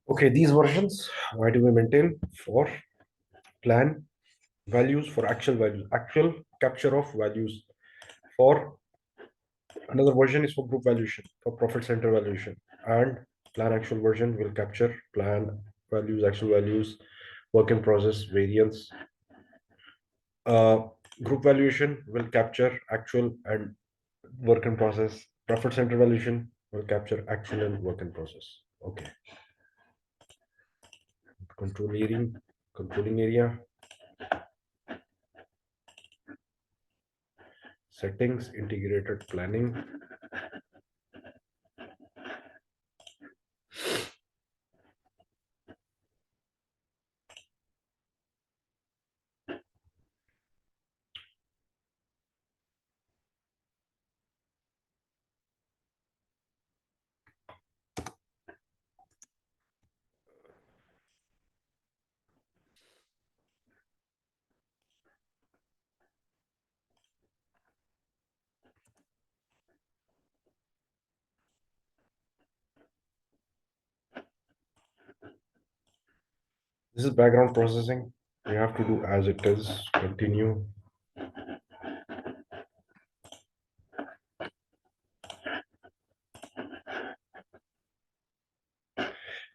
Okay, these versions, why do we maintain? For plan values, for actual values, actual capture of values. For another version is for group valuation, for profit center valuation, and plan actual version will capture plan values, actual values, work in process, variance. Uh, Group valuation will capture actual and work in process. Profit center valuation will capture actual and work in process. Okay. Controlling area, settings, integrated planning. This is background processing. You have to do as it is. Continue.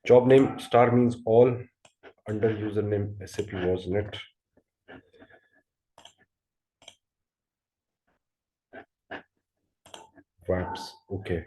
Job name star means all. Under username SAP was net. VAPs. Okay.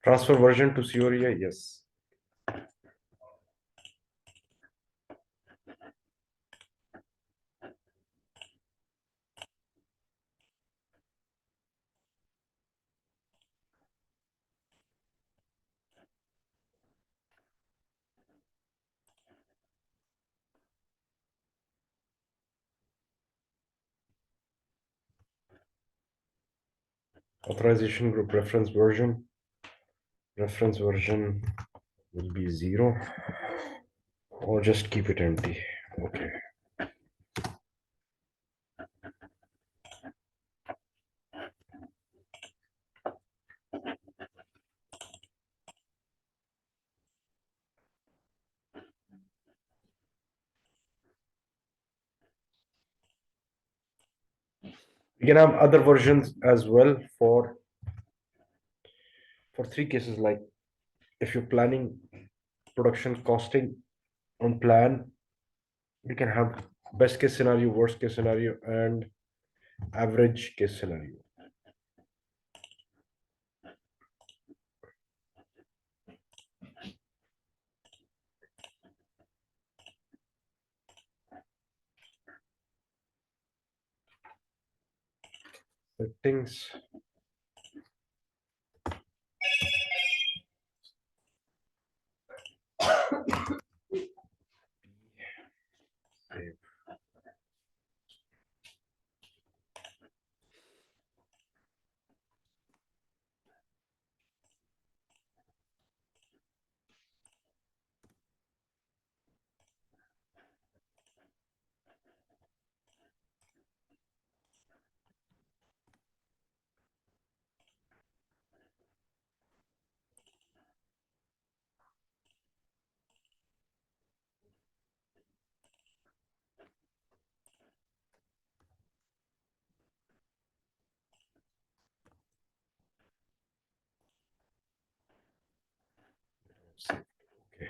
Transfer version to Cioria, yes. Authorization group reference version. Reference version will be 0, or just keep it empty. Okay. You can have other versions as well for 3 cases, like if you're planning production costing on plan, you can have best case scenario, worst case scenario, and average case scenario. Settings. Save. Save. Okay.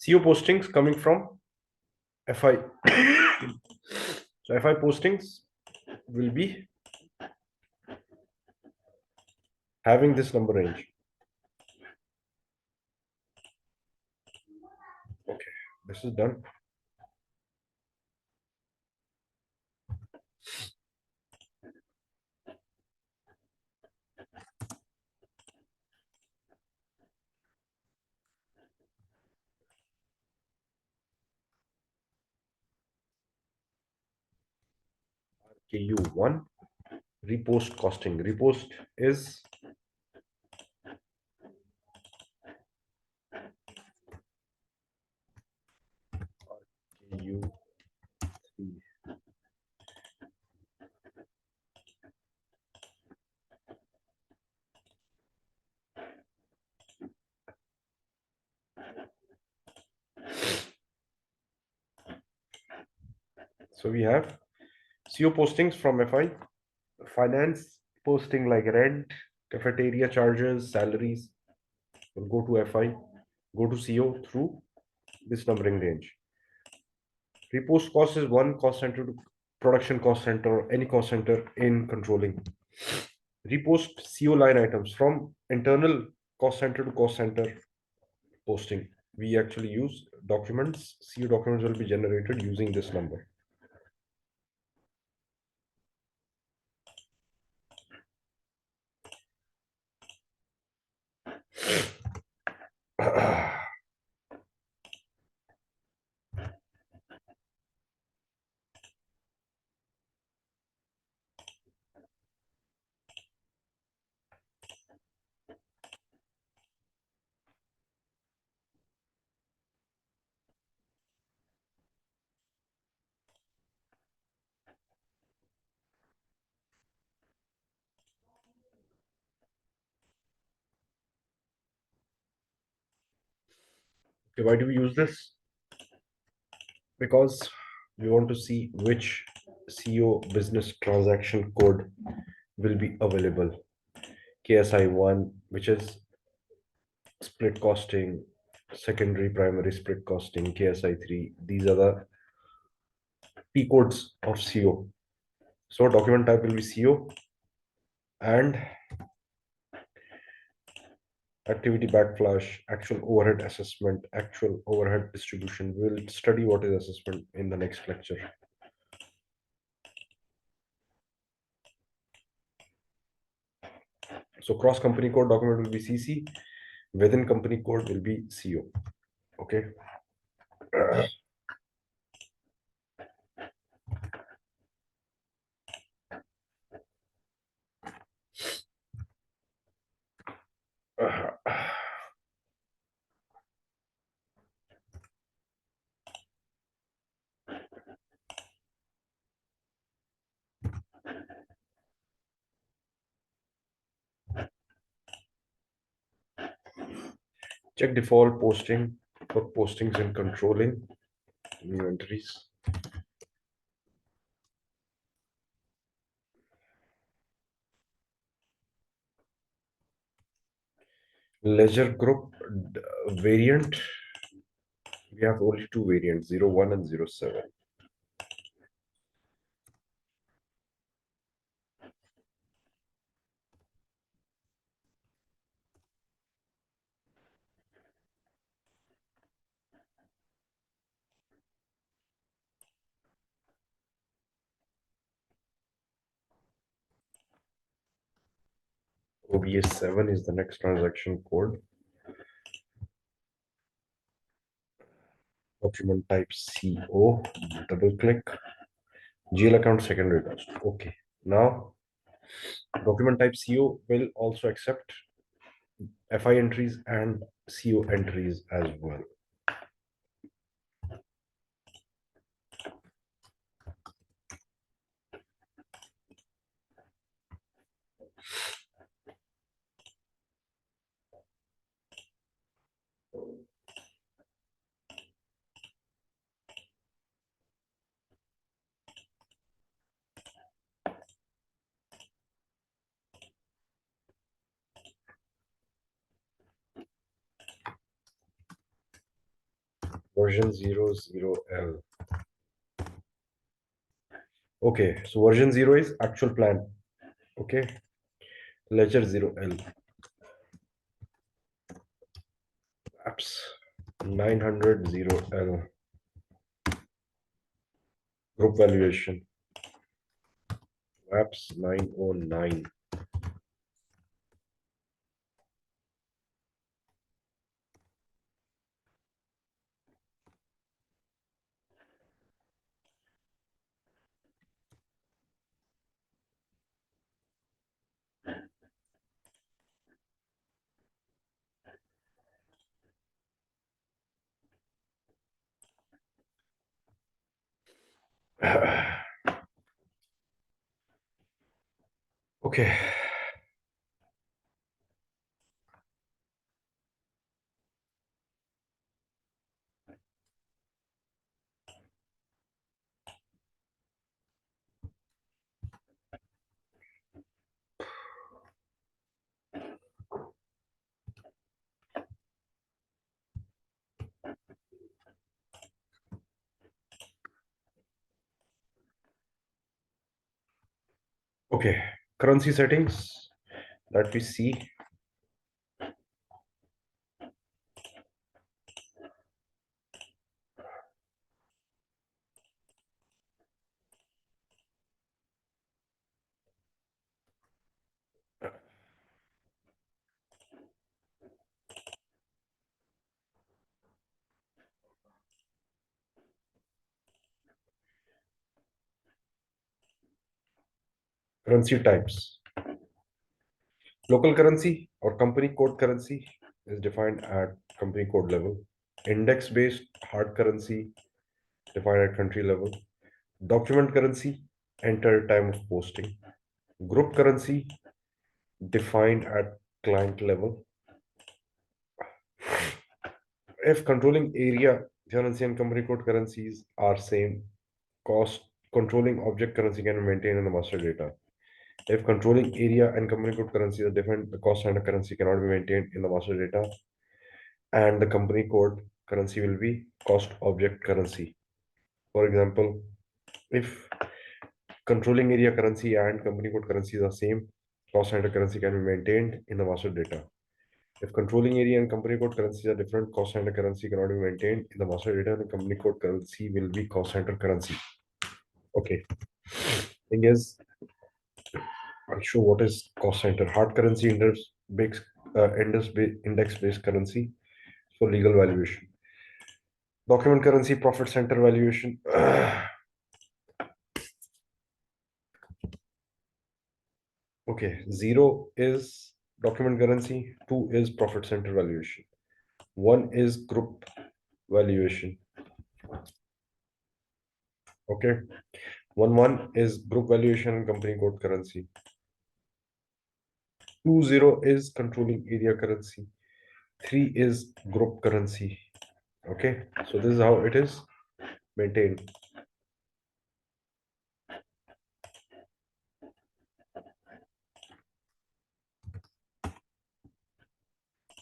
SEO postings coming from FI. So FI postings will be having this number range. Okay, this is done. KU1 repost costing. Repost is KU3. So we have SEO postings from FI, finance posting like rent, cafeteria charges, salaries will go to FI, go to SEO through this numbering range. Repost cost is one cost center to production cost center, any cost center in controlling. Repost SEO line items from internal cost center to cost center posting. We actually use documents. SEO documents will be generated using this number. Okay, why do we use this? Because we want to see which SEO business transaction code will be available. KSI1, which is split costing, secondary primary split costing, KSI3, these are the P codes of SEO. So document type will be SEO, and activity backflash, actual overhead assessment, actual overhead distribution. We'll study what is assessment in the next lecture. So cross company code document will be CC. Within company code will be CO. Okay. Check default posting for postings and controlling new entries. Ledger group variant. We have only two variants, 01 and 07. OBS 7 is the next transaction code. Document type CO, double click. GL account secondary cost. Okay. Now, document type CO will also accept FI entries and CO entries as well. Version 00L. Okay, so version 0 is actual plan. Okay, ledger 0L. Apps 900 0L. Group valuation. Apps 909. Okay. Okay, currency settings that we see. Currency types. Local currency or company code currency is defined at company code level. Index-based hard currency defined at country level. Document currency, enter time of posting. Group currency defined at client level. If controlling area currency and company code currencies are same, cost controlling object currency can be maintained in the master data. If controlling area and company code currencies are different, the cost and the currency cannot be maintained in the master data. And the company code currency will be cost object currency. For example, if controlling area currency and company code currencies are same, cost center currency can be maintained in the master data. If controlling area and company code currencies are different, cost center currency cannot be maintained. In the master data, the company code currency will be cost center currency. Okay. Thing is, I'll show what is cost center. Hard currency index based currency for legal valuation. Document currency profit center valuation. Okay, zero is document currency, two is profit center valuation, one is group valuation. Okay, one is group valuation and company code currency. 20 is controlling area currency. Three is group currency. Okay, so this is how it is maintained.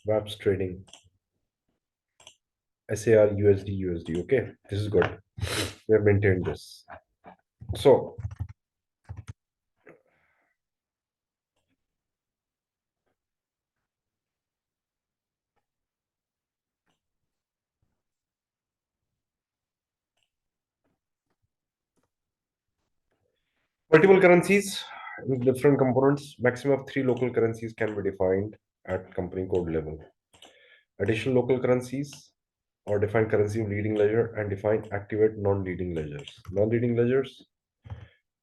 WAPS trading. SAR USD. Okay, this is good. We have maintained this. So multiple currencies with different components. Maximum of three local currencies can be defined at company code level. Additional local currencies or define currency of leading ledger and define activate non-leading ledgers. Non-leading ledgers.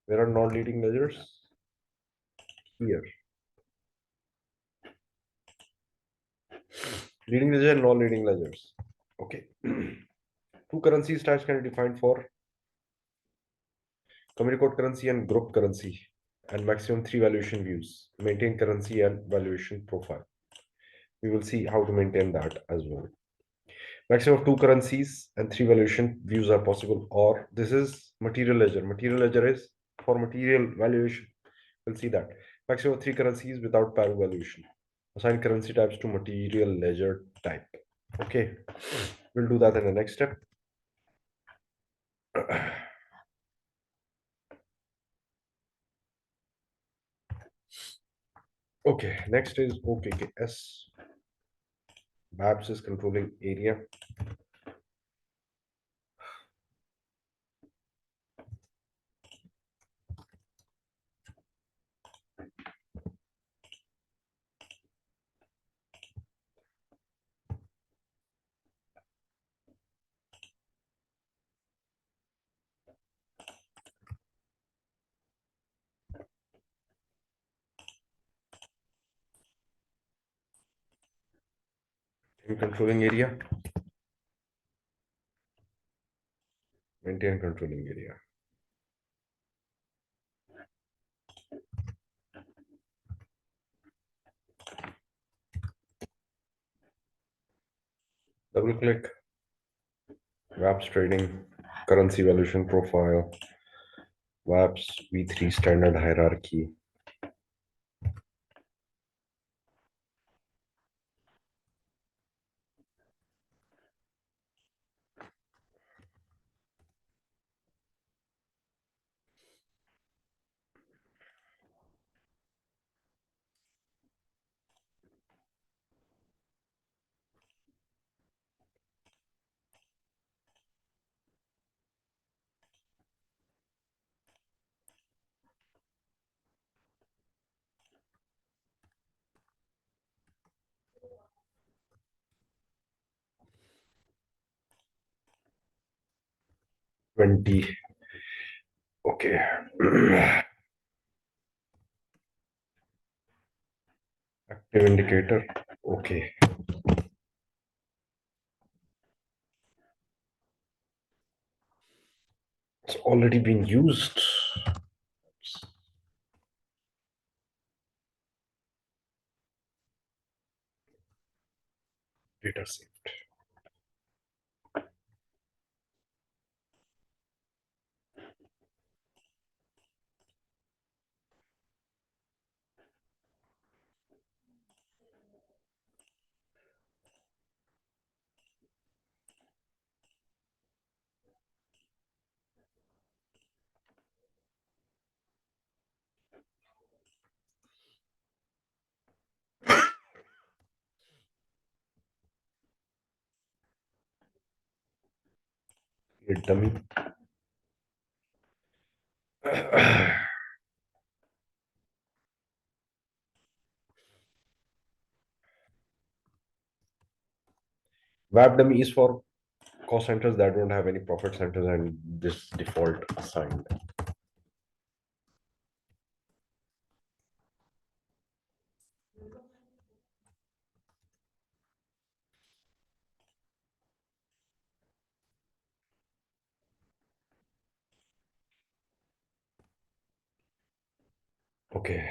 Where are non-leading ledgers? Here. Leading ledger and non-leading ledgers. Okay. Two currency types can be defined for company code currency and group currency, and maximum three valuation views. Maintain currency and valuation profile. We will see how to maintain that as well. Maximum of two currencies and three valuation views are possible, or this is material ledger. Material ledger is for material valuation. We'll see that. Maximum of three currencies without pair valuation. Assign currency types to material ledger type. Okay, we'll do that in the next step. Okay, next is OKKS. BAPS is controlling area. In controlling area, maintain controlling area. Double click, WAPS trading, currency valuation profile, WAPS V3 standard hierarchy. Twenty. Okay. Active indicator. Okay. It's already been used. Data saved. Hit dummy. Web dummy is for cost centers that don't have any profit centers and this default assigned. Okay.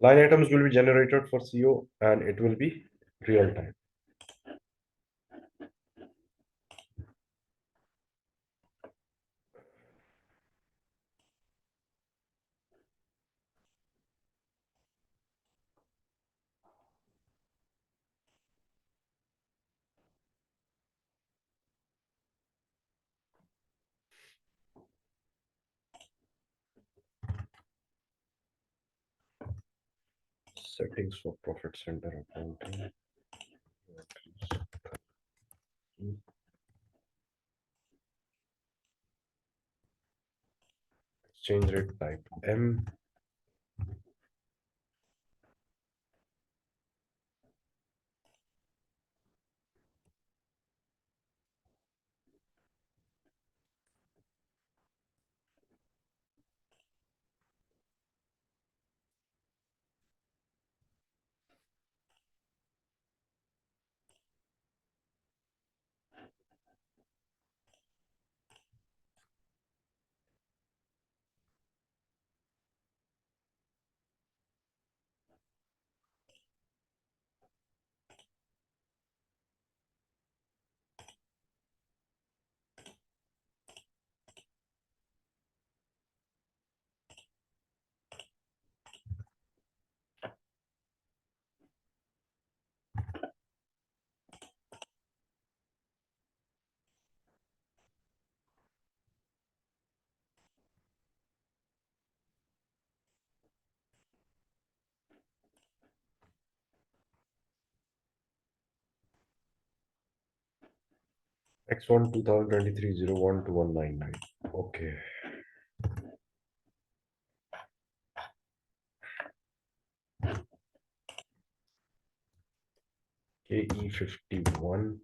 Line items will be generated for CO and it will be real time. Settings for profit center accounting. Exchange rate type M. X1 2023 01 to 199. Okay. KE51.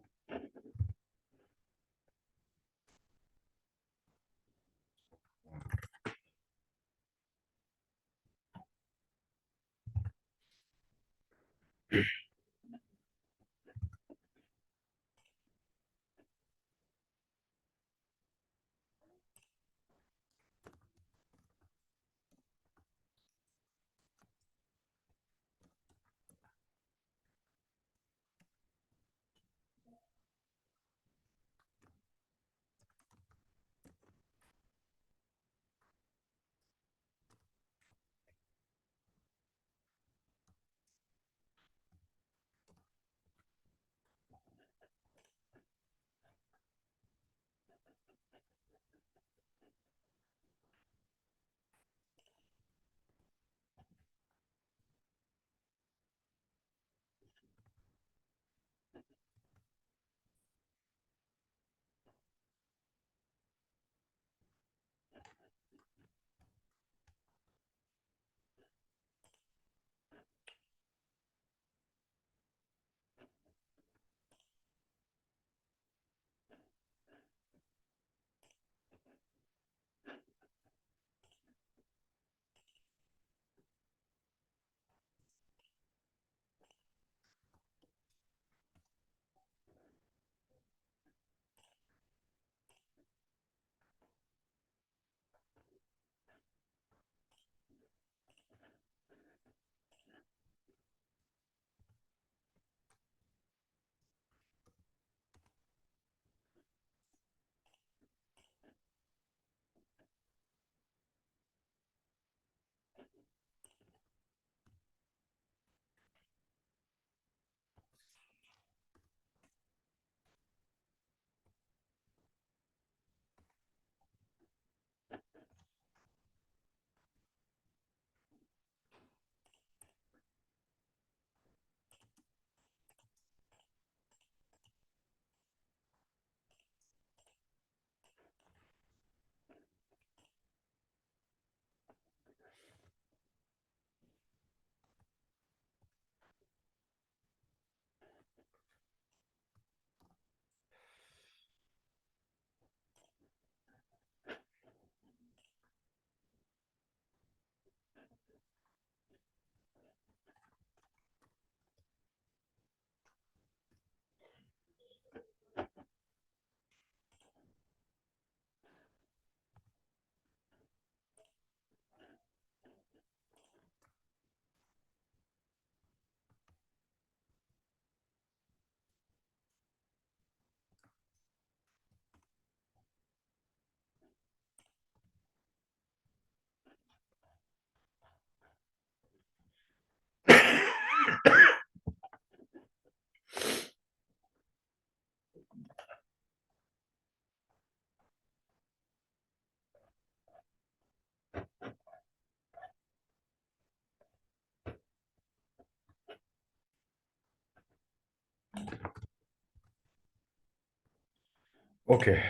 Okay.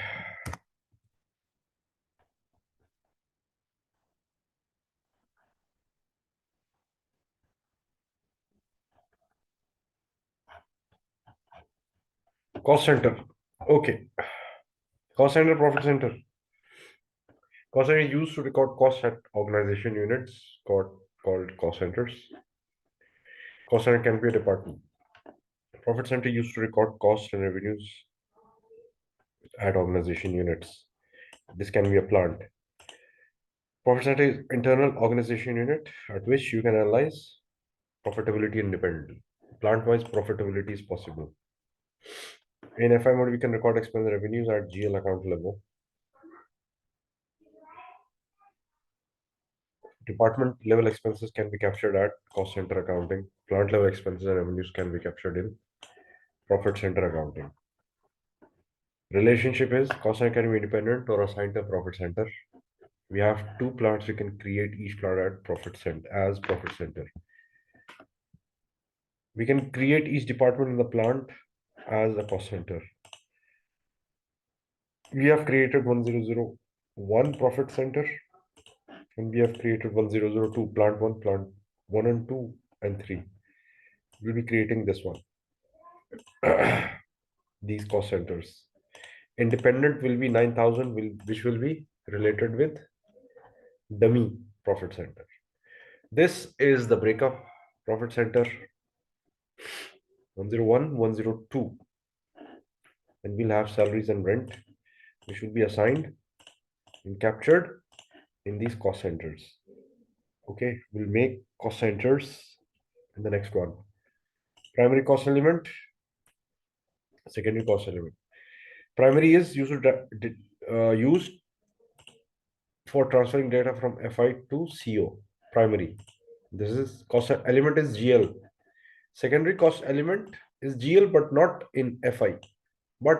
Cost center. Okay. Cost center, profit center. Cost center is used to record costs at organization units called cost centers. Cost center can be a department. Profit center used to record costs and revenues at organization units. This can be a plant. Profit center is internal organization unit at which you can analyze profitability independently. Plant-wise profitability is possible. In FI mode, we can record expense revenues at GL account level. Department level expenses can be captured at cost center accounting. Plant level expenses and revenues can be captured in profit center accounting. Relationship is cost center can be independent or assigned to profit center. We have two plants. We can create each plant at profit center as profit center. We can create each department in the plant as a cost center. We have created 1001 profit center, and we have created 1002 plant 1 and 2 and 3. We'll be creating this one. These cost centers. Independent will be 9000, which will be related with dummy profit center. This is the breakup. Profit center 101, 102, and we'll have salaries and rent, which will be assigned and captured in these cost centers. Okay, we'll make cost centers in the next one. Primary cost element, secondary cost element. Primary is used for transferring data from FI to CO. Primary. This is cost element is GL. Secondary cost element is GL, but not in FI. But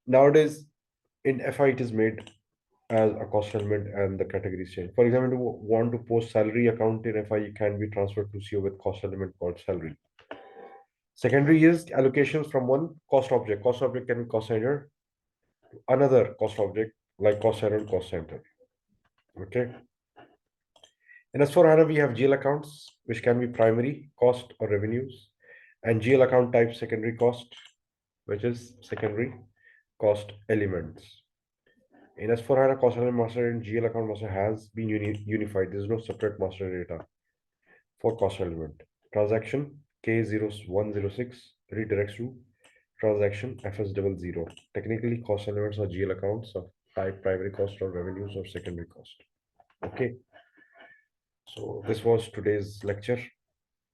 nowadays in FI it is made as a cost element and the categories change. For example, if you want to post salary account in FI, it can be transferred to CO with cost element called salary. Secondary is allocations from one cost object. Cost object can be cost center to another cost object like cost center and cost center. Okay. In S/4HANA, we have GL accounts, which can be primary cost or revenues, and GL account type secondary cost, which is secondary cost elements. In S/4HANA, cost element master and GL account master has been unified. There is no separate master data for cost element. Transaction K0106 redirects to transaction FS00. Technically, cost elements are GL accounts of type primary cost or revenues or secondary cost. Okay. So this was today's lecture.